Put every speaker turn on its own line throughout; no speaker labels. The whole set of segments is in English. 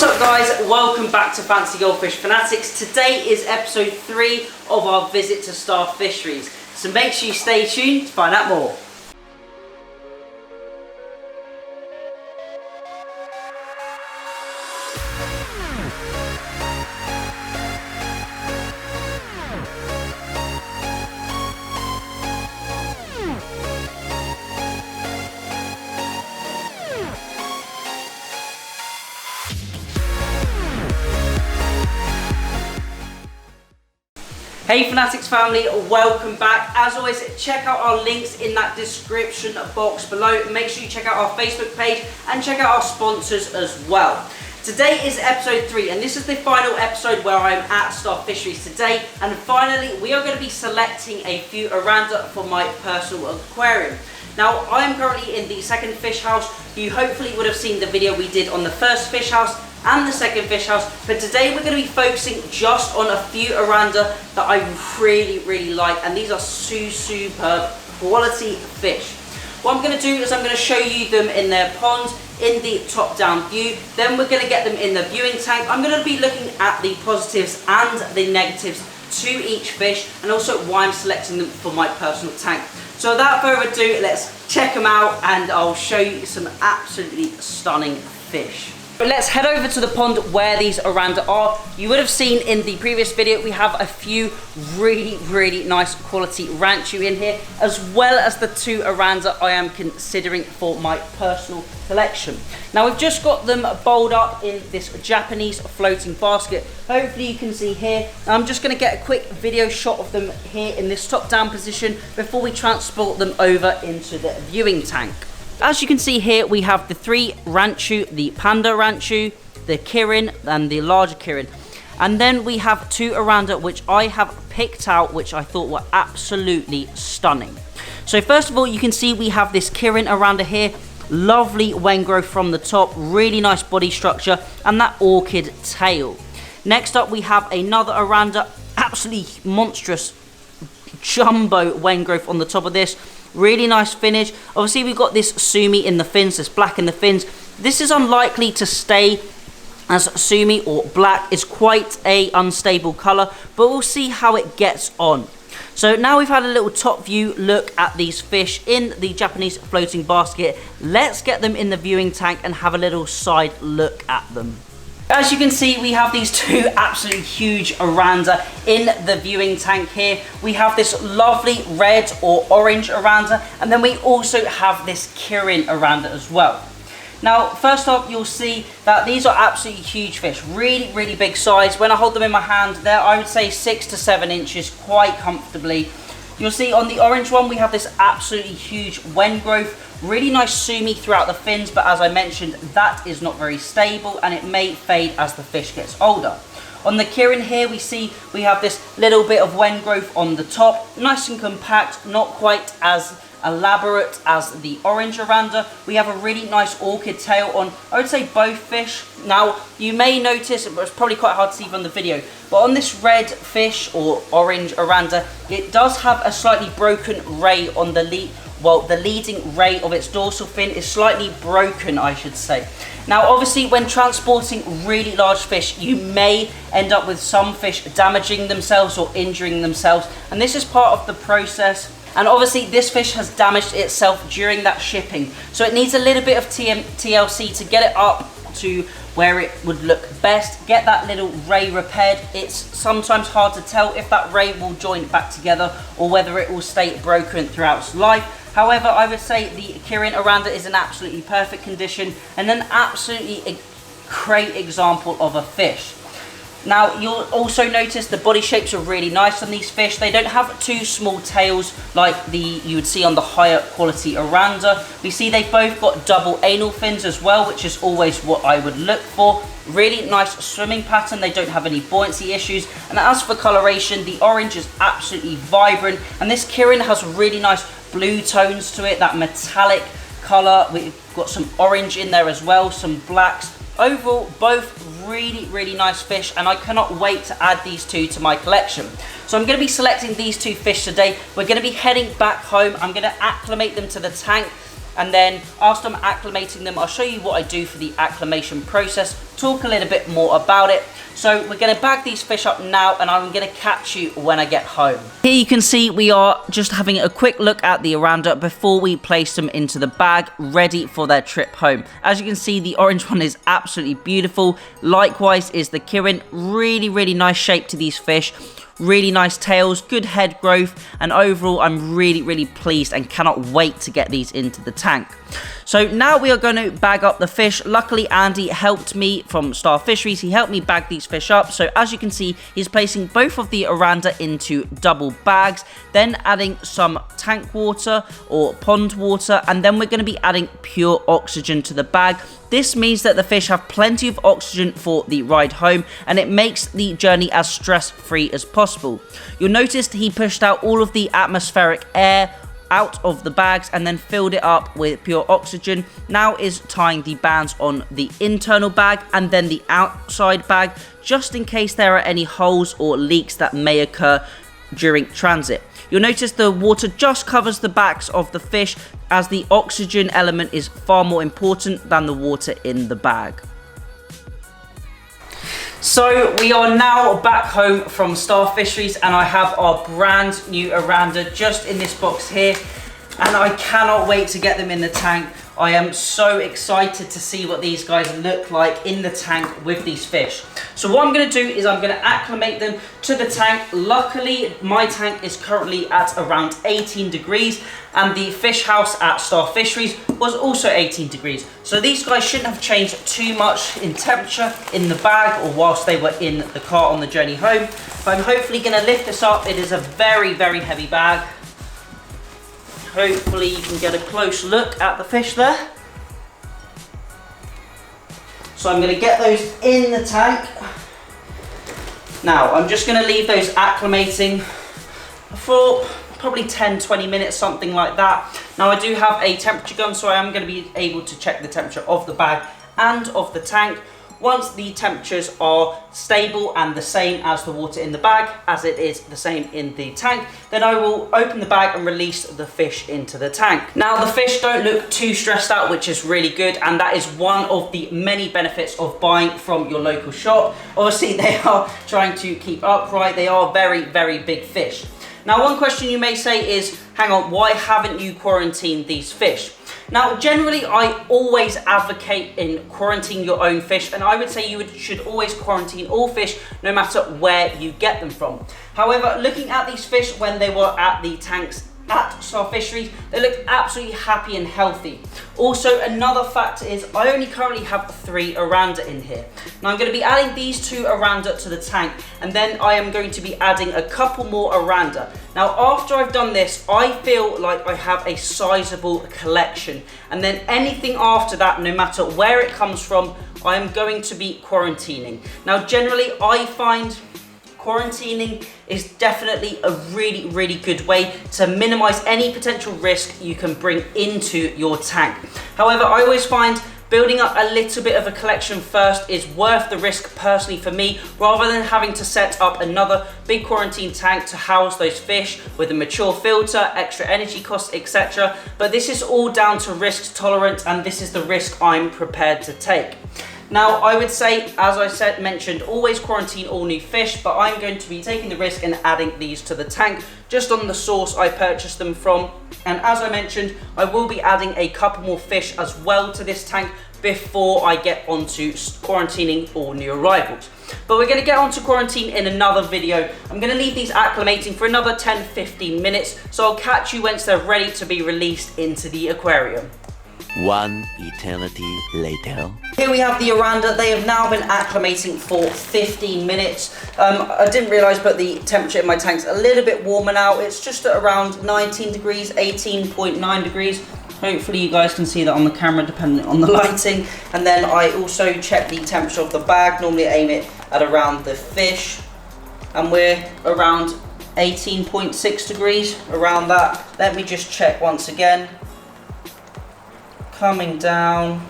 What's up guys, welcome back to Fancy Goldfish Fanatics. Today is episode 3 of our visit to Star Fisheries. So make sure you stay tuned to find out more. Hey Fanatics family, welcome back. As always, check out our links in that description box below. Make sure you check out our Facebook page and check out our sponsors as well. Today is episode 3 and this is the final episode where I'm at Star Fisheries today, and finally we are going to be selecting a few oranda for my personal aquarium. Now I am currently in the second fish house. You hopefully would have seen the video we did on the first fish house and the second fish house, but today we're going to be focusing just on a few oranda that I really like, and these are superb quality fish. What I'm going to do is I'm going to show you them in their ponds in the top down view, then we're going to get them in the viewing tank. I'm going to be looking at the positives and the negatives to each fish, and also why I'm selecting them for my personal tank. So without further ado, let's check them out and I'll show you some absolutely stunning fish. But let's head over to the pond where these oranda are. You would have seen in the previous video we have a few really nice quality ranchu in here, as well as the 2 oranda I am considering for my personal collection. Now we've just got them bowled up in this Japanese floating basket. Hopefully you can see here. I'm just going to get a quick video shot of them here in this top down position before we transport them over into the viewing tank. As you can see here, we have the 3 ranchu, the panda ranchu, the kirin, and the larger kirin. And then we have 2 oranda which I have picked out, which I thought were absolutely stunning. So first of all, you can see we have this kirin oranda here. Lovely wen growth from the top, really nice body structure, and that orchid tail. Next up, we have another oranda, absolutely monstrous jumbo wen growth on the top of this. Really nice finish. Obviously we've got this sumi in the fins, this black in the fins. This is unlikely to stay as sumi or black. It's quite a unstable color, but we'll see how it gets on. So now we've had a little top view look at these fish in the Japanese floating basket. Let's get them in the viewing tank and have a little side look at them. As you can see, we have these 2 absolutely huge oranda in the viewing tank here. We have this lovely red or orange oranda, and then we also have this kirin oranda as well. Now, first off, you'll see that these are absolutely huge fish, really big size. When I hold them in my hand, they're, I would say, 6 to 7 inches quite comfortably. You'll see on the orange one, we have this absolutely huge wen growth. Really nice sumi throughout the fins, but as I mentioned, that is not very stable and it may fade as the fish gets older. On the kirin here, we see we have this little bit of wen growth on the top, nice and compact, not quite as elaborate as the orange oranda. We have a really nice orchid tail on, I would say, both fish. Now, you may notice, but it's probably quite hard to see from the video, but on this red fish or orange oranda, it does have a slightly broken ray on the lead. Well, the leading ray of its dorsal fin is slightly broken, I should say. Now, obviously, when transporting really large fish, you may end up with some fish damaging themselves or injuring themselves, and this is part of the process. And obviously, this fish has damaged itself during that shipping, so it needs a little bit of TLC to get it up to where it would look best. Get that little ray repaired. It's sometimes hard to tell if that ray will join back together or whether it will stay broken throughout its life. However, I would say the kirin oranda is in absolutely perfect condition and an absolutely great example of a fish. Now, you'll also notice the body shapes are really nice on these fish. They don't have 2 small tails like you would see on the higher quality oranda. We see they've both got double anal fins as well, which is always what I would look for. Really nice swimming pattern. They don't have any buoyancy issues. And as for coloration, the orange is absolutely vibrant. And this kirin has really nice blue tones to it, that metallic color. We've got some orange in there as well, some blacks. Overall, both really nice fish, and I cannot wait to add these 2 to my collection. So I'm going to be selecting these 2 fish today. We're going to be heading back home. I'm going to acclimate them to the tank, And then after I'm acclimating them, I'll show you what I do for the acclimation process, talk a little bit more about it. So we're going to bag these fish up now, and I'm going to catch you when I get home. Here you can see we are just having a quick look at the Oranda before we place them into the bag, ready for their trip home. As you can see, the orange one is absolutely beautiful. Likewise is the Kirin. Really nice shape to these fish. Really nice tails, good head growth, and overall I'm really pleased and cannot wait to get these into the tank. So now we are going to bag up the fish. Luckily Andy helped me from Star Fisheries. He helped me bag these fish up. So as you can see, he's placing both of the Oranda into double bags, then adding some tank water or pond water, and then we're going to be adding pure oxygen to the bag. This means that the fish have plenty of oxygen for the ride home, and it makes the journey as stress-free as possible. You'll notice he pushed out all of the atmospheric air out of the bags and then filled it up with pure oxygen. Now is tying the bands on the internal bag and then the outside bag, just in case there are any holes or leaks that may occur during transit. You'll notice the water just covers the backs of the fish, as the oxygen element is far more important than the water in the bag. So we are now back home from Star Fisheries, and I have our brand new Oranda just in this box here, and I cannot wait to get them in the tank. I am so excited to see what these guys look like in the tank with these fish. So what I'm going to do is I'm going to acclimate them to the tank. Luckily, my tank is currently at around 18 degrees, and the fish house at Star Fisheries was also 18 degrees. So these guys shouldn't have changed too much in temperature in the bag or whilst they were in the car on the journey home. But I'm hopefully going to lift this up. It is a very heavy bag. Hopefully you can get a close look at the fish there. So I'm going to get those in the tank. Now I'm just going to leave those acclimating for probably 10-20 minutes, something like that. Now I do have a temperature gun, so I am going to be able to check the temperature of the bag and of the tank. Once the temperatures are stable and the same as the water in the bag, as it is the same in the tank, then I will open the bag and release the fish into the tank. Now the fish don't look too stressed out, which is really good, and that is one of the many benefits of buying from your local shop. Obviously they are trying to keep upright. They are very big fish. Now one question you may say is, hang on, why haven't you quarantined these fish? Now, generally, I always advocate in quarantining your own fish, and I would say you should always quarantine all fish, no matter where you get them from. However, looking at these fish when they were at the tanks at Star Fisheries, they looked absolutely happy and healthy. Also, another factor is I only currently have 3 Oranda in here. Now I'm going to be adding these 2 Oranda to the tank, and then I am going to be adding a couple more Oranda. Now after I've done this, I feel like I have a sizable collection, and then anything after that, no matter where it comes from, I am going to be quarantining. Now generally I find quarantining is definitely a really good way to minimize any potential risk you can bring into your tank. However, I always find building up a little bit of a collection first is worth the risk personally for me, rather than having to set up another big quarantine tank to house those fish with a mature filter, extra energy costs, etc. But this is all down to risk tolerance, and this is the risk I'm prepared to take. Now, I would say, as I mentioned, always quarantine all new fish, but I'm going to be taking the risk and adding these to the tank just on the source I purchased them from. And as I mentioned, I will be adding a couple more fish as well to this tank before I get onto quarantining all new arrivals. But we're going to get onto quarantine in another video. I'm going to leave these acclimating for another 10-15 minutes, so I'll catch you once they're ready to be released into the aquarium.
One eternity later.
Here we have the Oranda. They have now been acclimating for 15 minutes. I didn't realise, but the temperature in my tank's a little bit warmer now. It's just at around 19 degrees, 18.9 degrees. Hopefully you guys can see that on the camera, depending on the lighting. And then I also check the temperature of the bag. Normally I aim it at around the fish, and we're around 18.6 degrees, around that. Let me just check once again. Coming down.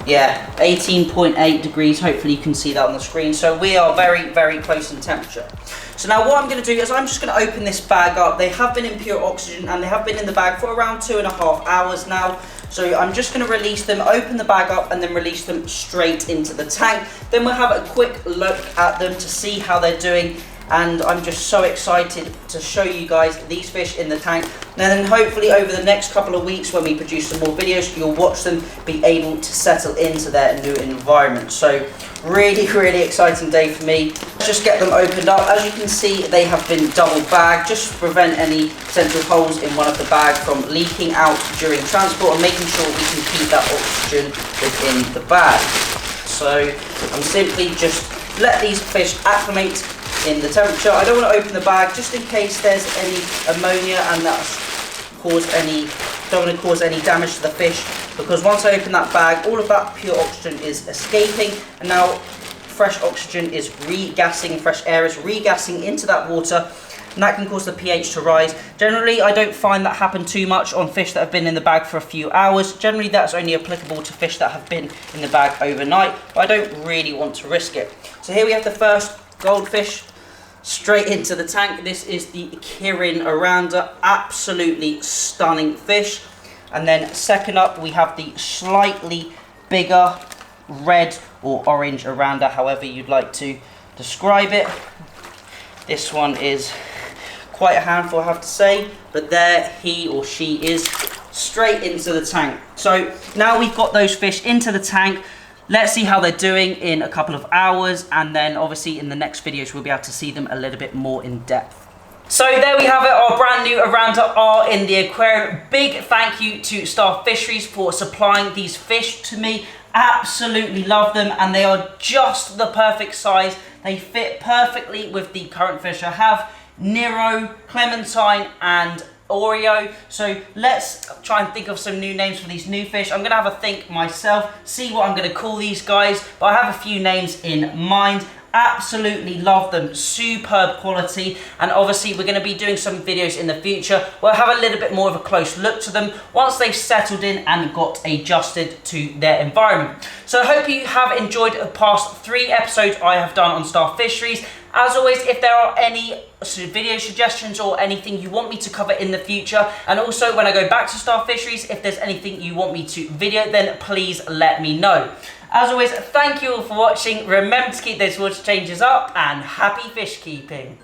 Yeah, 18.8 degrees. Hopefully you can see that on the screen. So we are very, very close in temperature. So now what I'm going to do is I'm just going to open this bag up. They have been in pure oxygen and they have been in the bag for around 2.5 hours now. So I'm just going to release them, open the bag up and then release them straight into the tank. Then we'll have a quick look at them to see how they're doing. And I'm just so excited to show you guys these fish in the tank. And then hopefully over the next couple of weeks when we produce some more videos, you'll watch them be able to settle into their new environment. So really, really exciting day for me. Just get them opened up. As you can see, they have been double bagged just to prevent any potential holes in one of the bags from leaking out during transport and making sure we can keep that oxygen within the bag. So I'm simply just let these fish acclimate in the temperature. I don't want to open the bag just in case there's any ammonia and that's don't want to cause any damage to the fish, because once I open that bag, all of that pure oxygen is escaping and now fresh oxygen is regassing, fresh air is regassing into that water, and that can cause the pH to rise. Generally, I don't find that happen too much on fish that have been in the bag for a few hours. Generally, that's only applicable to fish that have been in the bag overnight, but I don't really want to risk it. So here we have the first goldfish straight into the tank. This is the Kirin Oranda, absolutely stunning fish. And then second up, we have the slightly bigger red or orange Oranda, however you'd like to describe it. This one is quite a handful, I have to say, but there he or she is, straight into the tank. So now we've got those fish into the tank. Let's see how they're doing in a couple of hours, and then obviously in the next videos we'll be able to see them a little bit more in depth. So there we have it, our brand new Oranda are in the aquarium. Big thank you to Star Fisheries for supplying these fish to me. Absolutely love them, and they are just the perfect size. They fit perfectly with the current fish I have, Nero, Clementine and Oreo. So let's try and think of some new names for these new fish. I'm gonna have a think myself, see what I'm gonna call these guys, but I have a few names in mind. Absolutely love them, superb quality, and obviously we're going to be doing some videos in the future. We'll have a little bit more of a close look to them once they've settled in and got adjusted to their environment. So I hope you have enjoyed the past 3 episodes I have done on Star Fisheries. As always, if there are any video suggestions or anything you want me to cover in the future, and also when I go back to Star Fisheries, if there's anything you want me to video, then please let me know. As always, thank you all for watching. Remember to keep those water changes up, and happy fish keeping.